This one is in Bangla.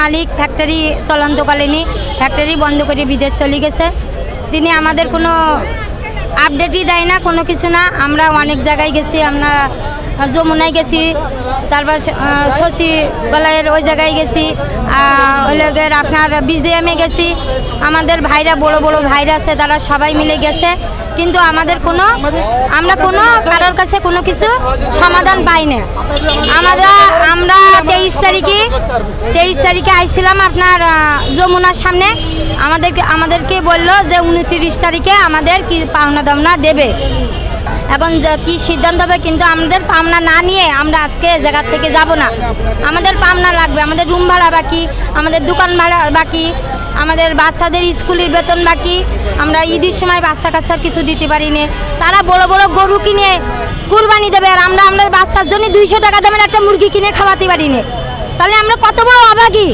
মালিক ফ্যাক্টরি চলন্তকালীনই ফ্যাক্টরি বন্ধ করে বিদেশ চলে গেছে। তিনি আমাদের কোনো আপডেটই দেয় না, কোনো কিছু না। আমরা অনেক জায়গায় গেছি, আমরা যমুনায় গেছি, তারপর সচিবালয়ের ওই জায়গায় গেছি, ওই লোকের আপনার বিজডিএমে গেছি। আমাদের ভাইরা বড় বড় ভাইরা আছে, তারা সবাই মিলে গেছে, কিন্তু আমরা কোনো কারোর কাছে কোনো কিছু সমাধান পাই না। আমরা 23 তারিখে আইছিলাম আপনার যমুনার সামনে। আমাদেরকে বললো যে 29 তারিখে আমাদের কি পাওনা দাওনা দেবে। এখন কি সিদ্ধান্ত হবে, কিন্তু আমাদের পাওনা না নিয়ে আমরা আজকে জায়গার থেকে যাব না। আমাদের পাওনা লাগবে, আমাদের রুম ভাড়া বাকি, আমাদের দোকান ভাড়া বাকি, আমাদের বাচ্চাদের স্কুলের বেতন বাকি। আমরা ঈদের সময় বাচ্চা কাচ্চার কিছু দিতে পারি না। তারা বড় বড় গরু কিনে কুরবানি দেবে, আর আমরা বাচ্চার জন্য 200 টাকা দামের একটা মুরগি কিনে খাওয়াতে পারি না। তাহলে আমরা কত বড় অভাগী।